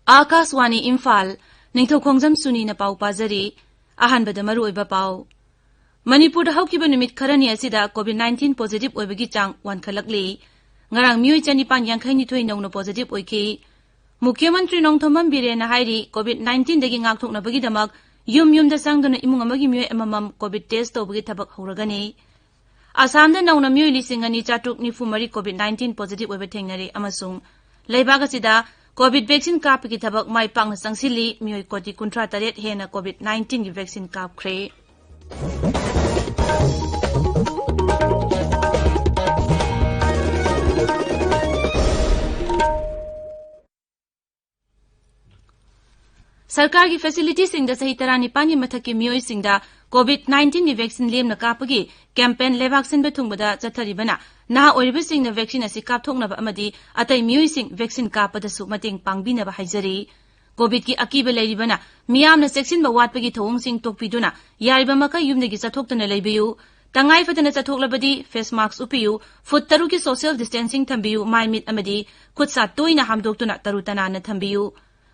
आकाशवाणी इम्फाल निंगथौखोंगजम सुनी न पाउ पाजरी अहानबदा मरुओइबा पाउ मणिपुर हौकिबा नुमित खरनी असिदा कोविड-19 पॉजिटिव ओइबगी चांग वानखलकली ngarang mioi chanipan yangkhaini thoi nongno positive oiki मुख्यमंत्री नोंगथोमम बिरेन हाइरी कोविड-19 दगी ngakthoknabagi damak yum da sangduna imung amagi mioi amamam covid test तौबगी थबक हौरगनी आसामदा नौना मिoi लिसिंग अनि चाटुक निफुमरी कोविड-19 पॉजिटिव ओइबा थेंगनरी अमसुंग लेबागसिदा कोविड वैक्सीन कापगी थबक माइ पांगना संगसिली मिoi कोटी 38 हेना कोविड-19 गी वैक्सीन कापख्रे सरकार की फैसिलिटी सिंगदा सही तरह निपानी मथक की मियोई सिंगदा कोविड-19 की वैक्सीन लेमना कापगी कैंपेन लेवाक्सिन बेथुंगबदा चथरिबना ना ओरिबा सिंगना वैक्सीन असि कापथोंगनबा अमदी अतै मियोई सिंग वैक्सीन कापदसु मतेंग पांगबिनबा हाइजरी कोविड की अकीबा लेरिबना मियामना सेक्सिन बवाटपगी थोंग सिंग तोकपिदुना यारिबा मका युमदगी चथोक्तना लेबियु तंगाई फदना चथोक्लबदी फेस मास्क उपियु फुट तरु की सोशल डिस्टेंसिंग थंबियु माइमिट अमदी खुदसा तोइना हामदोक्तुना तरुतनाना थंबियु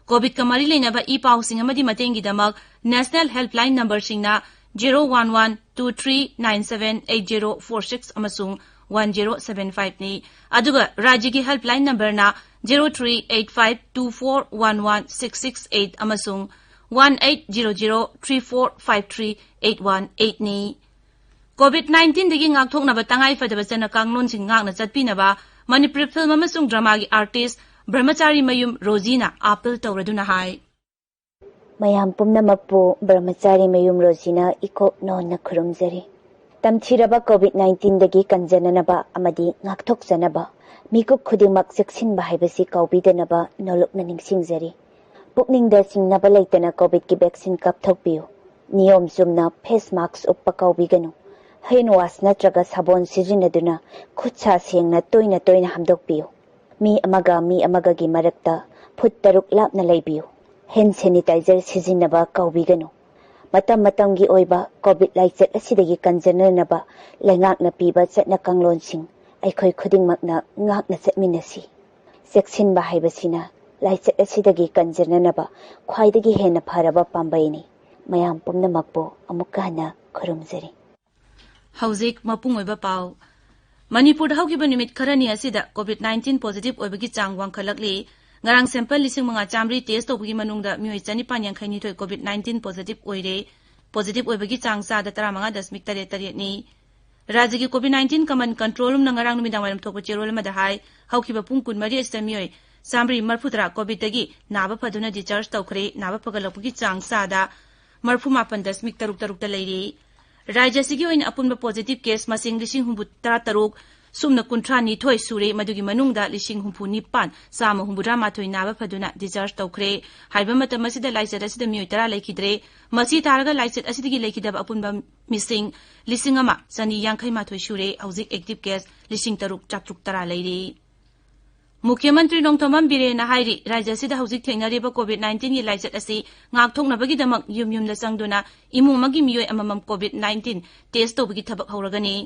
कोविड का मरी लेनबा ई पाउसिंग अमदी मतेंगी दमक नेशनल हेल्पलाइन नंबर सिंगना 01123978046 अमसुंग 1075 नि अदुगा राज्य की हेल्पलाइन नंबर ना 0385241166 अमसुंग 1800345381 नि कोविड-19 दगी ngakthoknaba tangai fadaba chana kanglon sing ngakna chatpinaba Manipur film अमसुंग ड्रामा की आर्टिस्ट ब्रह्मचारी मयुम रोजीना अपील तौरदुना हाय मयाम पुम्नमकपु ब्रह्मचारी मयुम रोजीना इकोप नोन खुरुमजरी तमथिरबा कोविड-19 दगी कंजननबा अमदी ngakthokjanaba मिकुप खुदिमक सेक्सिनबा हाइबसी कौबिदनबा नोलुकना निंगसिंगजरी पुकनिंगदा सिंगनबा लेतना कोविड की वैक्सीन कापथोकपियु नियम चुमना फेस मास्क उपा कौबिगनु हैन वास नत्रगा साबोन सिजिनदुना खुदसा सेंगना तोइना हमदोकपियु मी अमगा की मरक्ता फुट तरुक लापना लेबियु हैंड सैनिटाइजर सिजिनबा कौबिगनु मतम की ओइबा कोविड लाइचत असिदगी कंजननबा लेंगाकना पीबा चटना कांगलोनसिंग अखोय खुदिंगमकना ngakna चटमिनसी सेक्सिन बाहाइबसिना लाइचत असिदगी कंजननबा ख्वाइदगी हेना फरबा पांबैनी मयाम पुम्नमकपो अमुकाना खुरुमजरी हौजिक मपुंग ओइबा पाउ मणिपुर हौकिबा निमित खरनी असिदा कोविड-19 पॉजिटिव ओइबगी चांग वांखलकली ngarang sample 5,500 टेस्ट तौबगी मनुंगदा मियोइ 2,582 कोविड-19 पॉजिटिव ओइरे पॉजिटिव ओइबगी चांग सादा 35.88 नि राज्य की कोविड-19 कमन कंट्रोल रूम नंगरांग नुमिदांग वाइरम थोको चेरोल मदा हाई हौकिबा पुंग 23 असिदा मियोइ सामरी मरफुतरा कोविड दगी नाबा फदुना डिस्चार्ज तौखरे नाबा फगलपगी चांग सादा 43.33 लेरी राज्य सिगी ओइन अपुनबा पॉजिटिव केस मसिंग 9,63 सुमना 32 सूरे मदुगी मनुंगदा 9,69 सामा 63 नाबा फदुना डिस्चार्ज तौखरे हाइबा मतम असिदा लाइचत असिदा मियोइ 10 लेखिद्रे मसी तारगा लाइचत असिदगी लेखिदबा अपुनबा मिसिंग 1,152 सूरे हौजिक एक्टिव केस 3,613 लेरी मुख्यमंत्री नोंगथोमम बिरेन हाइरी राज्य असिदा हौजिक थेंगनरिबा कोविड-19 की लाइचत असि ngakthoknabagidamक युम संगदुना इमुमगी मियोइ अममम कोविड-19 टेस्ट तौबगी थबक हौरगनी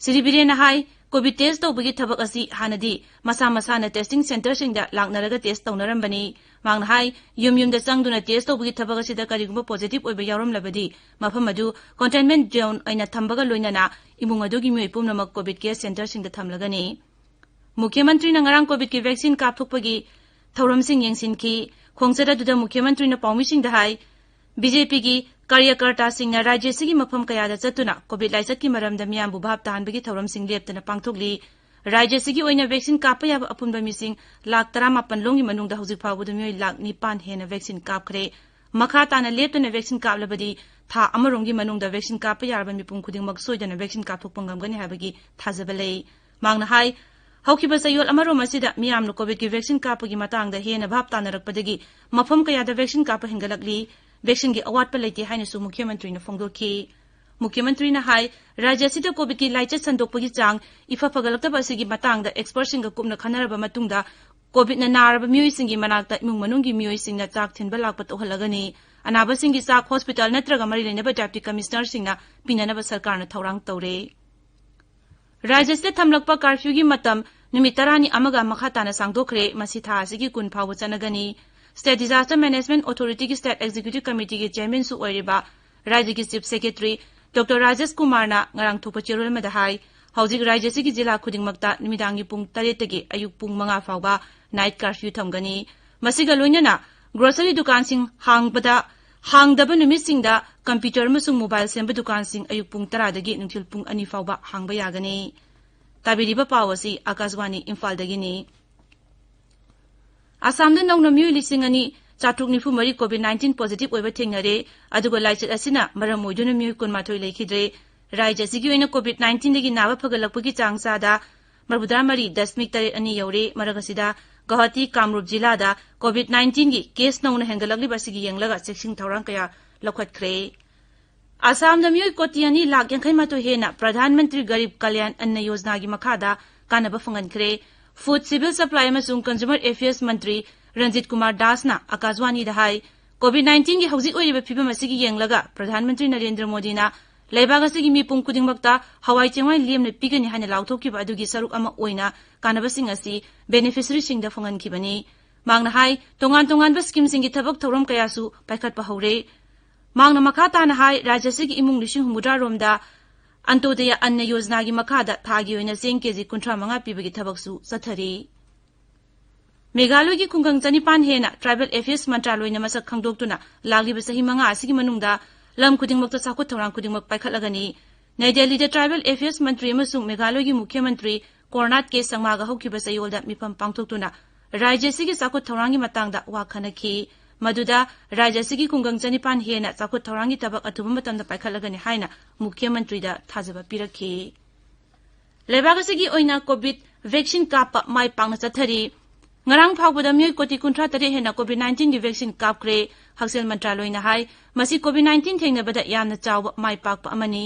श्री बिरेन हाई कोविड टेस्ट तौबगी थबक असि हानदी मसा टेस्टिंग सेंटर सिंगदा लांगनरगा टेस्ट तौनरंबनी मांगना हाई युम संगदुना टेस्ट तौबगी थबक असिदा करिगुंबा पॉजिटिव ओइबा यावरमलबदी मफम अदु कंटेनमेंट जोन अइना थंबगा लोइनाना इमुंग अदुगी मियोइ पुमनमक कोविड केयर सेंटर सिंगदा थमलगनी मुख्यमंत्री नंगरांग कोविड की वैक्सीन कापथोकपगी थौरमसिंग येंसिनकी खोंगचददुदा मुख्यमंत्री न पाउमिसिंग दहाई बीजेपी की कार्यकर्ता सिंह राज्य सिगी मफम कयादा चतुना कोविड लाइचत की मरमदा मियामबु भाब ताहनबगी थौरमसिंग लेप्तना पांगथोकली राज्य सिगी ओइना वैक्सीन कापा याबा अपुनबा मिसिंग 1,13,000 लोंगी मनुंगदा हौजिक फावबुदा मियोइ 9,9 हेना वैक्सीन कापखरे मखा ताना लेप्तना वैक्सीन कापलबदी था अमरोंगी मनुंगदा वैक्सीन कापा यारबा मिपुंग खुदिंगमक सोइदना वैक्सीन कापथोकपा ngamgani हाबगी थाजबा लेइ मांगना हाई हौकिबा सयोल अमरोम असिदा मियामनो कोविड की वैक्सीन कापगी मतांगदा हेना भाब तानरकपदगी मफम कयादा वैक्सीन कापा हिंगलकली वैक्सीन की अवाटपा लेते हाइनसु मुख्यमंत्री ने फोंदोखी मुख्यमंत्री ने हाई राज्य असिदा कोविड की लाइचत संदोकपगी चांग इफा फगलक्तबा असिगी मतांगदा एक्सपर्ट सिंग कुपना खनरबा मतुंगदा कोविड नारब म्योइसिंगी मनाक्ता इमुंग मनुंगी म्योइसिंगना चाक थिनबा लाकपा तोहलगनी अनाबसिंगी चाक हॉस्पिटल नत्रगा मरी लेनबा डेप्टी कमिश्नर सिंगना पिननबा सरकारना थौरांग तौरे राज्य से थमलकपा कर्फ्यू की मतम नुमित 10 अमगा मखा ताना सांगदोखरे मसी था असिगी कुन फाव चनगनी स्टेट डिजास्टर मैनेजमेंट अथॉरिटी की स्टेट एग्जीक्यूटिव कमिटी के चेयरमैन सु ओइरिबा राज्य की चीफ सेक्रेटरी डॉक्टर राजेश कुमारना ngarang थोप चेरोल मदा हाई हौजिक राज्य से की जिला खुदिंगमक्ता निमिदांगी पुंग 8 तगी अयुक पुंग 5 फावबा नाइट कर्फ्यू थमगनी मसिगा लोइनना ग्रोसरी दुकान सिंग हांगदबा नुमितसिंगदा कंप्यूटर मसुंग मोबाइल सेंबा दुकान सिंग अयुक पुंग 10 दगी नुंथिल पुंग 2 फावबा हांगबा यागनी ताबिरिबा पावसी आकाशवाणी इम्फाल दगिनी आसाम नौना म्यूई लिसिंग अनि चाटुक निफु मरी कोविड-19 पॉजिटिव ओइबा थेंगरे अदुगो लाइचत असिना मरम ओइदुना म्यूई 12 लेखिद्रे राज्य सिगी ओइना कोविड-19 दगी नाबा फगलकपगी चांगसादा मरबुदा मरी 10.3 अनि यौरे मरगसिदा गुवाहाटी कामरूप जिलादा कोविड-19 गी केस नौना हेंगलगलिबा सिगी यंगलगा चेक्सिंग थौरांग कया लखतख्रे आसाम म्यूई कोटी 2 लाख 80 हेना प्रधानमंत्री गरीब कल्याण अन्न योजना की मखादा कानबा फंगनख्रे फूड सिविल सप्लाई अमसुंग कंज्यूमर अफेयर्स मंत्री रंजित कुमार दासना आकाशवाणी दहाई कोविड-19 की हौजिक ओइरिबा फिबम असिगी येंगलगा प्रधानमंत्री नरेंद्र मोदीना लेबाग असिगी मिपुंग खुदिंगमक्ता हवाई चेंवाई लेमने पिगनी हाने लाउथोकिबा अदुगी सरुक अमा ओइना कानबसिंग असि बेनिफिशियरी सिंगदा फंगनखिबनी मांगना हाई तोंगान तोंगान स्कीम सिंगी थबक थौरम कयासु पाइखतपा हौरे मांगना मखा ताना हाई राज्य सिगी इमुंग 100 रोमदा अंत्योदय अन्न योजना की मखादा थागी ओइना सेंग केजी 35 पीबगी थबकसु चथरी मेघालय की खुंगंग 5 हेना ट्राइबल अफेयर्स मंत्रालय मसक खंगदोक्तुना लागलिबा सही 5 असिगी मनुंगदा लम खुदिंगमक्ता साखुत थौरांग खुदिंगमक पाइखतलगनी नई दिल्ली ट्राइबल अफेयर्स मंत्री अमसुंग मेघालय की मुख्यमंत्री कोरनाट के संगमागा हौकिबा सयोलदा मिफम पांगथोक्तुना राज्य सिगी साखुत थौरांगी मतांगदा वाखनखी मदुदा राज्य सिगी खुंगंग 5 हेना साखुत थौरांगी तबक अथुब मतमदा पाइखतलगनी हाइना मुख्यमंत्री दा थाजबा पिरखी लेबाग सिगी ओइना कोविड वैक्सीन काप माइ पांगना चथरी ngarang phawbada myoi koti 53 hena covid-19 gi vaccine kapkre haksel mantraloy na hai masi covid-19 thengnabada yamna chawba mai pakpa amani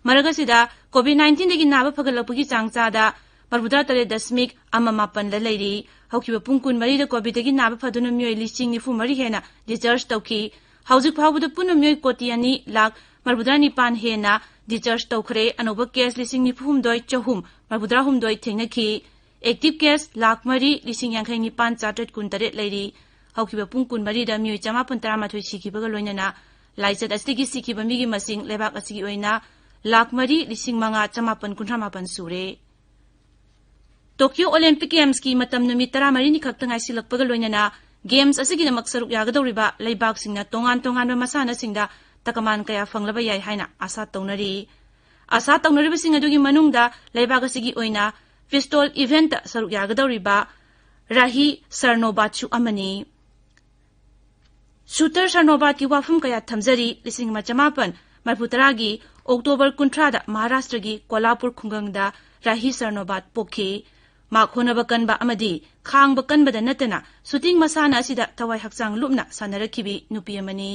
maragasida covid-19 dagi naba phagalapagi changchada marbuda tare dasmik amamapan la leiri haukiba pungkun mari da covid dagi naba phaduna myoi listing ni fu mari hena discharge tawki haujik phawbada punu myoi koti ani lak marbuda ni pan hena discharge tawkhre anoba case listing ni fu humdoi chahum marbuda humdoi thengnaki active case 1,85,9,419 लेरी हौकिबा पुंग 12 दा म्योय 513 सिखिबगा लोइनना लाइचत अस्तिगी सिखिबा मिगी मसिंग लेबाक असिगी ओइना 1,05,598 सुरे Tokyo Olympic games की मतम नुमित 13 नि खक्तंगाइ सिलकपगा लोइनना games असिगी नमक सरुक यागदौरिबा लेबाक सिंगना तोंगान तोंगान मसाना सिंगदा तकमान कया फंगलबा याय हाइना आशा तौनरिबा सिंग अदुगी मनुंगदा लेबाक असिगी ओइना पिस्तौल इवेंट सरुक यागदौरिबा राही सरनोबातसु अमनी शूटर सरनोबात की वाफम कया थमजरी 1950 की अक्टोबर 19 दा महाराष्ट्र की कोल्हापुर खुंगंगदा राही सरनोबात पोखी माखोनबा कनबा अमदी खांगबा कनबदा नतना शूटिंग मसाना असिदा थवाई हक्चांग लुपना सानरखिबी नुपी अमनी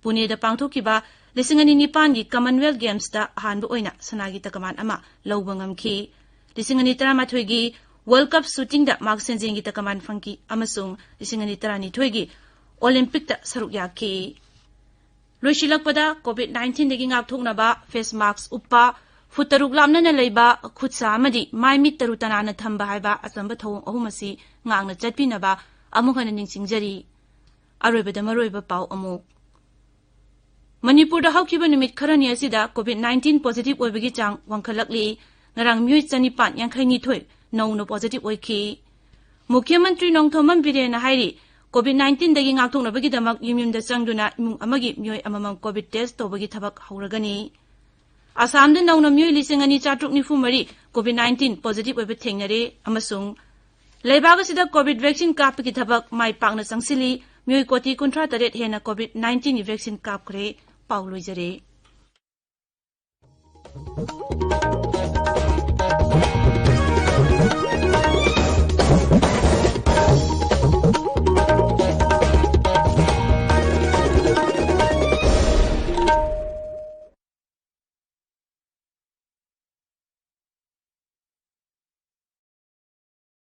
पुणेदा पांगथोकिबा 2009 की कॉमनवेल्थ गेम्स दा अहानबा ओइना सनागी तकमान अमा लौबा ngamखी 2013 की वर्ल्ड कप शूटिंग दा मार्क सेंजिंग की तकमान फंकी अमसुंग 2012 की ओलंपिक दा सरुक याखी लोइशिलकपदा कोविड-19 दगी ngaktoknaba फेस मास्क उपा फुतरुक लामना लेबा खुदसा अमदी माइ मिट तरु तनाना थंबा हाइबा असंबा थौंग अहुमसी ngang चटपिनबा अमुखन निंगसिंगजरी अरोइबदा मरोइबा पाउ अमुक मणिपुर दा हौकिबा नुमित खरनी असिदा कोविड-19 पॉजिटिव ओइबगी चांग वंखलकली ngarang म्यूई 592 नौनो पॉजिटिव ओइखी मुख्यमंत्री नोंथोमम बिरेना हाइरी कोविड-19 दगी ngaktoknabagi damak yumyumda changduna imung amagi म्यूई amamam कोविड टेस्ट तोबगी थबक हौरगनी आसाम दा नौनो म्यूई 2494 कोविड-19 पॉजिटिव ओइबा थेंगरे अमसुंग लेबाग सिदा कोविड वैक्सीन कापकी थबक माइ पाकना संगसिली म्यूई कोटी 38 हेना कोविड-19 वैक्सीन कापखरे पाउ लोइजरे